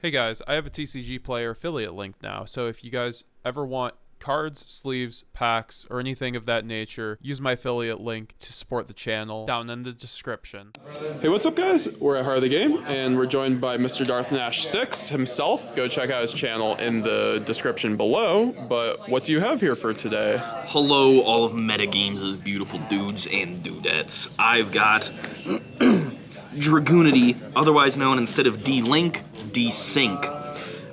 Hey guys, I have a TCG Player affiliate link now, so if you guys ever want cards, sleeves, packs, or anything of that nature, use my affiliate link to support the channel down in the description. Hey, what's up guys? We're at Heart of the Game, and we're joined by Mr. Darth Nash 6 himself. Go check out his channel in the description below, but what do you have here for today? Hello, all of Metagames' beautiful dudes and dudettes. I've got Dragunity, otherwise known instead of D-Link, D-Sync.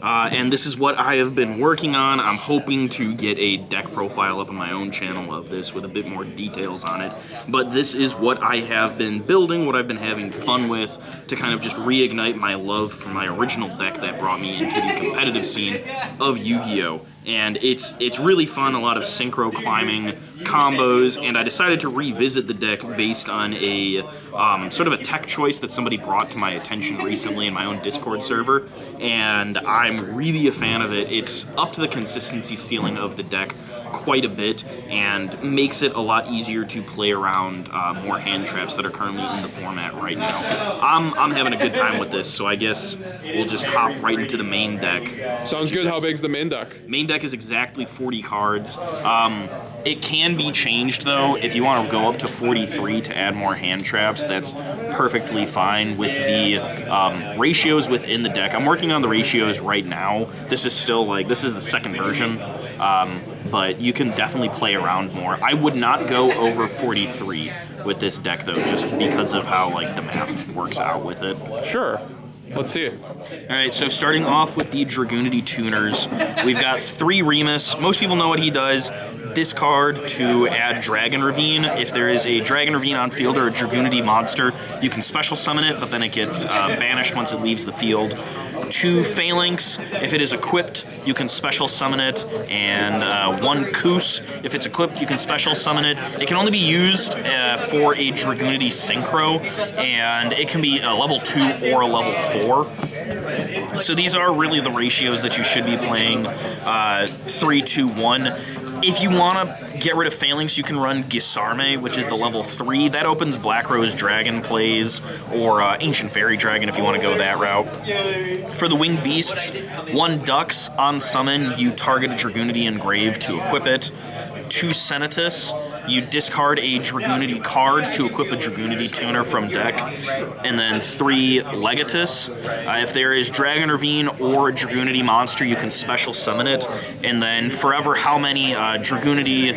And this is what I have been working on. I'm hoping to get a deck profile up on my own channel of this with a bit more details on it. But this is what I have been building, what I've been having fun with to kind of just reignite my love for my original deck that brought me into the competitive scene of Yu-Gi-Oh! And it's really fun, a lot of synchro climbing combos, and I decided to revisit the deck based on a sort of a tech choice that somebody brought to my attention recently in my own Discord server, and I'm really a fan of it. It's up to the consistency ceiling of the deck quite a bit and makes it a lot easier to play around more hand traps that are currently in the format right now. I'm having a good time with this, so I guess we'll just hop right into the main deck. Sounds good. How big's the main deck? Main deck is exactly 40 cards. It can be changed though. If you want to go up to 43 to add more hand traps, that's perfectly fine with the ratios within the deck. I'm working on the ratios right now. This is still this is the second version, but you can definitely play around more. I would not go over 43 with this deck though, just because of how the math works out with it. Sure. Let's see it. Alright, so starting off with the Dragunity tuners, we've got 3 Remus. Most people know what he does. Discard to add Dragon Ravine. If there is a Dragon Ravine on field or a Dragunity monster, you can special summon it, but then it gets banished once it leaves the field. 2 Phalanx, if it is equipped, you can special summon it, and 1 Koos, if it's equipped, you can special summon it. It can only be used for a Dragunity Synchro, and it can be a level 2 or a level 4. So these are really the ratios that you should be playing, 3, 2, 1. If you want to get rid of Phalanx, you can run Gisarme, which is the level 3. That opens Black Rose Dragon plays, or Ancient Fairy Dragon if you want to go that route. For the Winged Beasts, 1 Dux, on summon, you target a Dragunity Engrave to equip it. 2 Senatus, you discard a Dragunity card to equip a Dragunity tuner from deck. And then 3 Legatus, if there is Dragon Ravine or a Dragunity monster, you can special summon it. And then forever how many Dragunity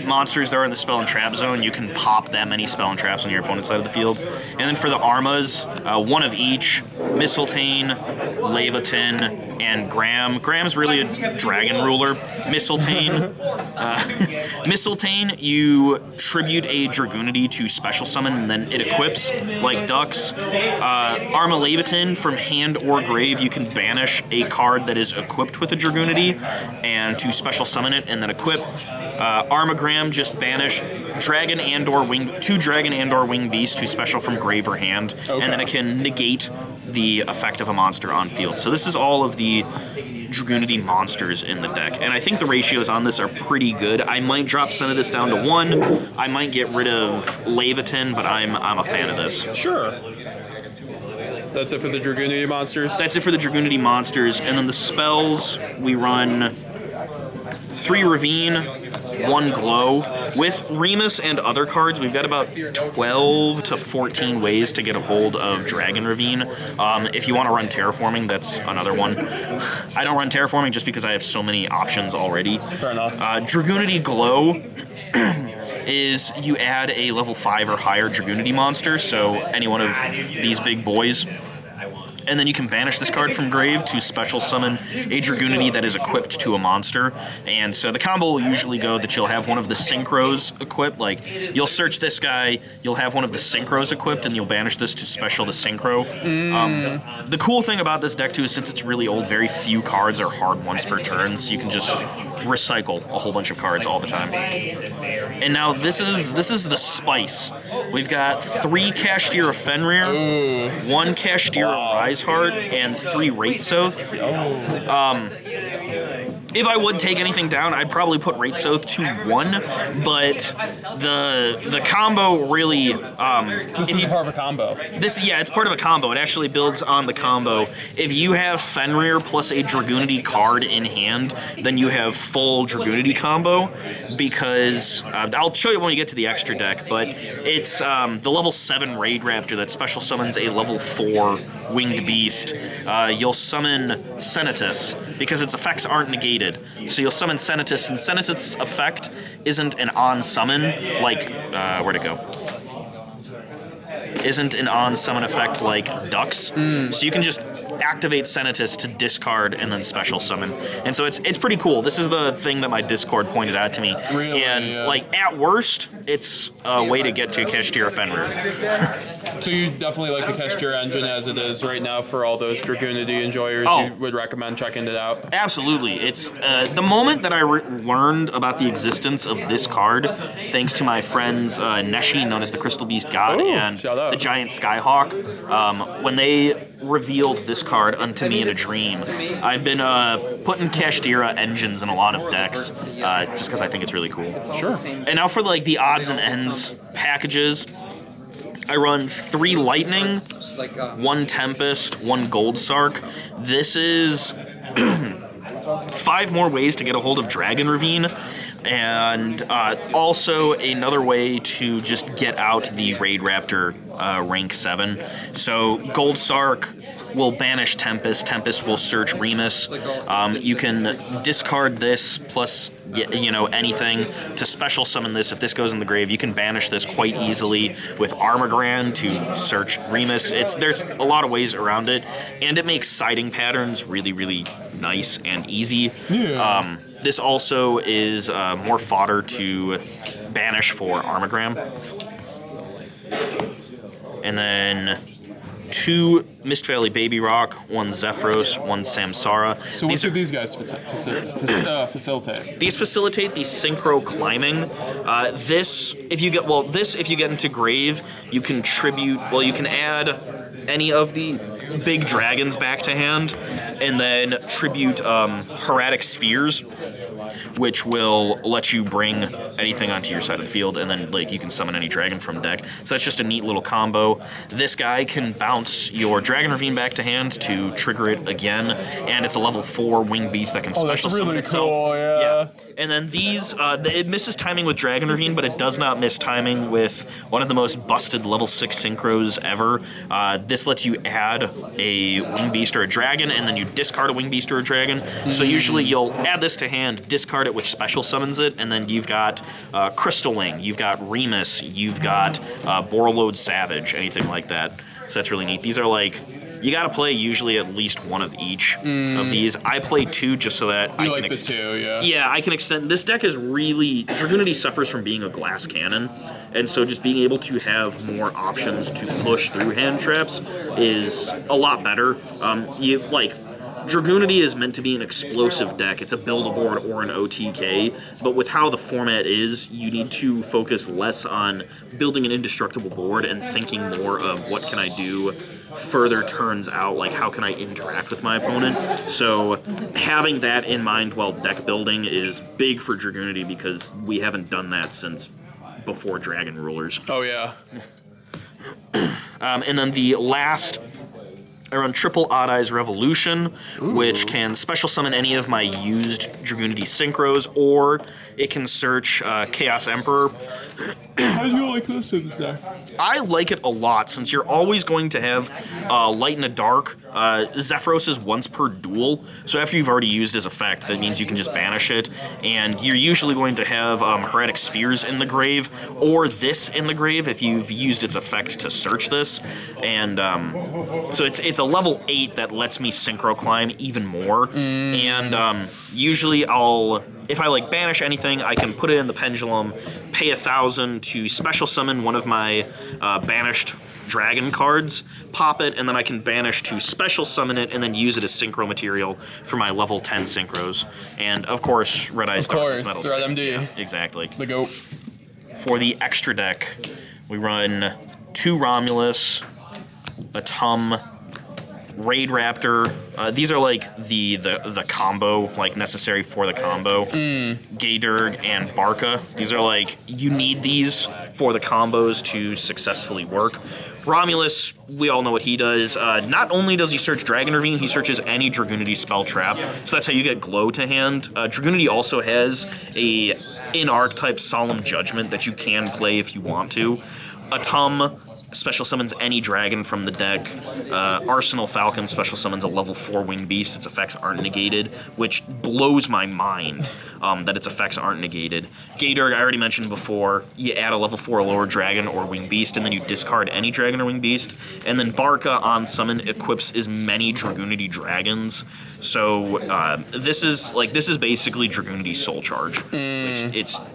monsters there are in the spell and trap zone, you can pop that many spell and traps on your opponent's side of the field. And then for the Armas, 1 of each, Mistletoe, Leviathan, and Graham. Graham's really a dragon ruler. Mistletoe, you tribute a Dragunity to special summon, and then it equips like Dux. Arma Leviathan, from hand or grave, you can banish a card that is equipped with a Dragunity, and to special summon it, and then equip. Armagram, just banish Dragon and/or Wing, 2 Dragon and/or Wing Beast to special from grave or hand, and then it can negate the effect of a monster on field. So this is all of the Dragunity monsters in the deck, and I think the ratios on this are pretty good. I might drop Senatus down to 1. I might get rid of Leviathan, but I'm a fan of this. Sure. That's it for the Dragunity monsters? That's it for the Dragunity monsters, and then the spells, we run 3 Ravine, 1 Glow. With Remus and other cards, we've got about 12 to 14 ways to get a hold of Dragon Ravine. If you want to run Terraforming, that's another one. I don't run Terraforming just because I have so many options already. Fair enough. Dragunity Glow is you add a level 5 or higher Dragunity monster, so any one of these big boys. And then you can banish this card from grave to special summon a Dragunity that is equipped to a monster. And so the combo will usually go that you'll have one of the Synchros equipped. You'll search this guy, you'll have one of the Synchros equipped, and you'll banish this to special the Synchro. The cool thing about this deck, too, is since it's really old, very few cards are hard once per turn, so you can just recycle a whole bunch of cards all the time. And now this is the spice. We've got 3 Kashtira Fenrir, 1 Kashtira Riseheart, and 3 Raitsoth. If I would take anything down, I'd probably put Rate Soth to 1, but the combo really... This is part of a combo. It's part of a combo. It actually builds on the combo. If you have Fenrir plus a Dragunity card in hand, then you have full Dragunity combo, because I'll show you when we get to the extra deck, but it's the level 7 Raid Raptor that special summons a level 4 Winged Beast. You'll summon Senatus, because its effects aren't negated. So you'll summon Senatus, and Senatus' effect isn't an on-summon, like, where'd it go? Isn't an on-summon effect like Ducks. So you can just activate Senatus to discard and then special summon. And so it's pretty cool. This is the thing that my Discord pointed out to me. Really, and, like, at worst, it's a way to get to Kashtira Fenrir. So you definitely like the Kashtira engine as it is right now for all those Dragunity enjoyers. Oh. You would recommend checking it out. Absolutely. It's the moment that I learned about the existence of this card, thanks to my friends Neshi, known as the Crystal Beast God, and the Giant Skyhawk, when they revealed this card unto me in a dream, I've been putting Kashtira engines in a lot of decks, just because I think it's really cool. Sure. And now for like the odds and ends packages, I run 3 Lightning, 1 Tempest, 1 Gold Sark. This is 5 more ways to get a hold of Dragon Ravine, and also another way to just get out the Raid Raptor rank 7. So Gold Sark will banish Tempest. Tempest will search Remus. You can discard this plus anything to special summon this. If this goes in the grave, you can banish this quite easily with Armagran to search Remus. There's a lot of ways around it, and it makes siding patterns really, really nice and easy. Yeah. This also is more fodder to banish for Armagran. And then 2 Mist Valley Baby Rock, 1 Zephyros, 1 Samsara. So what do these guys facilitate? These facilitate the synchro climbing. If you get into grave, you can add any of the big dragons back to hand, and then tribute Hieratic Spheres, which will let you bring anything onto your side of the field, and then you can summon any dragon from deck. So that's just a neat little combo. This guy can bounce your Dragon Ravine back to hand to trigger it again, and it's a level 4 winged beast that can special summon itself. Cool, yeah. And then these, it misses timing with Dragon Ravine, but it does not miss timing with one of the most busted level 6 synchros ever. This lets you add a winged beast or a dragon, and then you discard a winged beast or a dragon. So usually you'll add this to hand, discard it, which special summons it, and then you've got Crystal Wing, you've got Remus, you've got Borreload Savage, anything like that. So that's really neat. These are you gotta play usually at least one of each of these. I play 2 just so that I can the 2, yeah. Yeah, I can extend. This deck is really... Dragunity suffers from being a glass cannon, and so just being able to have more options to push through hand traps is a lot better. Dragunity is meant to be an explosive deck. It's a build-a-board or an OTK, but with how the format is, you need to focus less on building an indestructible board and thinking more of what can I do further turns out, how can I interact with my opponent. So having that in mind while deck building is big for Dragunity, because we haven't done that since before Dragon Rulers. Oh, yeah. And then the last... I run triple Odd Eyes Revolution, which can special summon any of my used Dragunity Synchros, or it can search Chaos Emperor. How do you like this in the deck? I like it a lot, since you're always going to have Light in the Dark. Zephyros is once per duel, so after you've already used his effect, that means you can just banish it, and you're usually going to have Hieratic Spheres in the grave, or this in the grave if you've used its effect to search this, and so it's a level 8 that lets me synchro climb even more, and usually if I banish anything, I can put it in the pendulum, pay 1,000 to special summon one of my banished dragon cards, pop it, and then I can banish to special summon it, and then use it as synchro material for my level 10 synchros. And of course, Red Eyes Darkness Metal. Red MD. Yeah, exactly. The GOAT. For the extra deck, we run 2 Romulus, a Tum, Raid Raptor. These are like the combo, like necessary for the combo. Gaydurg and Barca. These are like, you need these for the combos to successfully work. Romulus, we all know what he does. Not only does he search Dragon Ravine, he searches any Dragunity spell trap. So that's how you get Glow to hand. Dragunity also has a in-archetype Solemn Judgment that you can play if you want to. Atum special summons any dragon from the deck. Arsenal Falcon special summons a level 4 winged beast. Its effects aren't negated, which blows my mind that its effects aren't negated. Gaydurg, I already mentioned before, you add a level 4 or lower dragon or winged beast, and then you discard any dragon or winged beast. And then Barca on summon equips as many Dragunity dragons. So this is basically Dragunity Soul Charge, which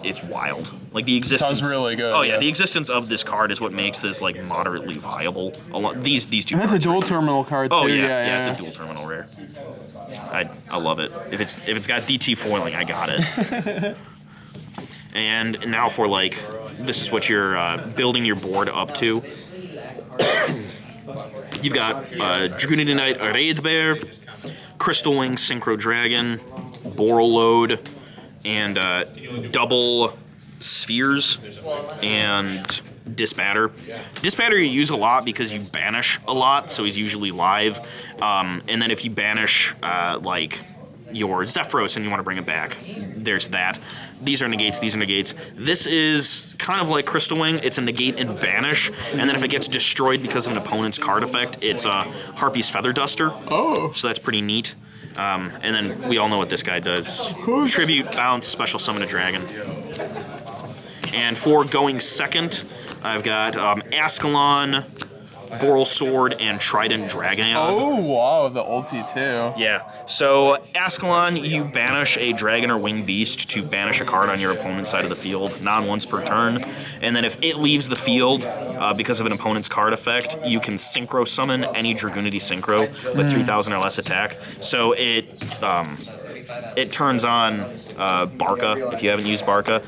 it's wild. Like the existence. Sounds really good. Oh yeah, the existence of this card is what makes this like moderately viable. These two. And that's a dual terminal card too. Oh yeah, it's a dual terminal rare. I love it. If it's got DT foiling, I got it. And now for like, this is what you're building your board up to. You've got Dragunity Knight, Wraith Bear, Crystal Wing, Synchro Dragon, Borreload, and double Spheres and Disbatter. Disbatter you use a lot because you banish a lot, so he's usually live. And then if you banish like your Zephyros and you want to bring it back, there's that. These are negates, these are negates. This is kind of like Crystal Wing. It's a negate and banish, and then if it gets destroyed because of an opponent's card effect, it's a Harpy's Feather Duster. Oh. So that's pretty neat. And then we all know what this guy does. Tribute, bounce, special summon a dragon. And for going second, I've got Ascalon, Boral Sword, and Trident Dragon. Oh, wow, the ulti too. Yeah. So, Ascalon, you banish a dragon or winged beast to banish a card on your opponent's side of the field, once per turn. And then if it leaves the field because of an opponent's card effect, you can Synchro summon any Dragunity Synchro with 3,000 or less attack. So it turns on Barca, if you haven't used Barca.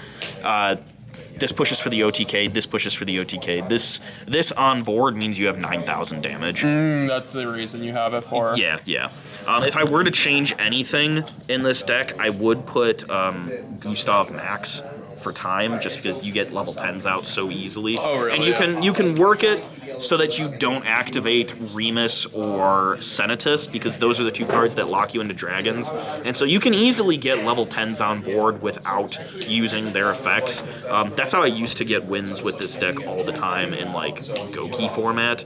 This pushes for the OTK, this pushes for the OTK. This on board means you have 9,000 damage. That's the reason you have it for. Yeah. If I were to change anything in this deck, I would put Gustav Max for time, just because you get level 10s out so easily. Oh, really? And you can work it so that you don't activate Remus or Senatus, because those are the two cards that lock you into dragons. And so you can easily get level 10s on board without using their effects. That's how I used to get wins with this deck all the time in like Goki format.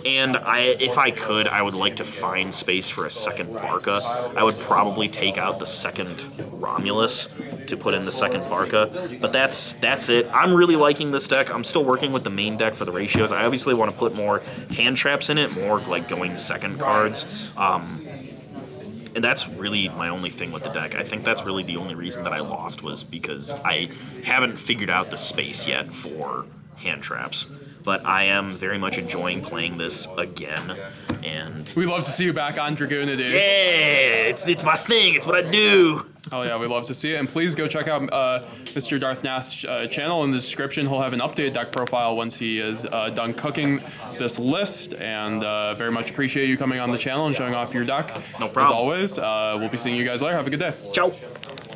And if I could, I would like to find space for a second Barca. I would probably take out the second Romulus to put in the second Barca. But that's it. I'm really liking this deck. I'm still working with the main deck for the ratios. I obviously want to put more hand traps in it, more like going to second cards. And that's really my only thing with the deck. I think that's really the only reason that I lost, was because I haven't figured out the space yet for hand traps. But I am very much enjoying playing this again, and We love to see you back on Dragunity. yeah, it's my thing. It's what I do. Oh yeah, we love to see it. And please go check out Mr. Darth Nath's channel. In the description, he'll have an updated deck profile once he is done cooking this list. And very much appreciate you coming on the channel and showing off your deck. No problem. As always, we'll be seeing you guys later. Have a good day. Ciao.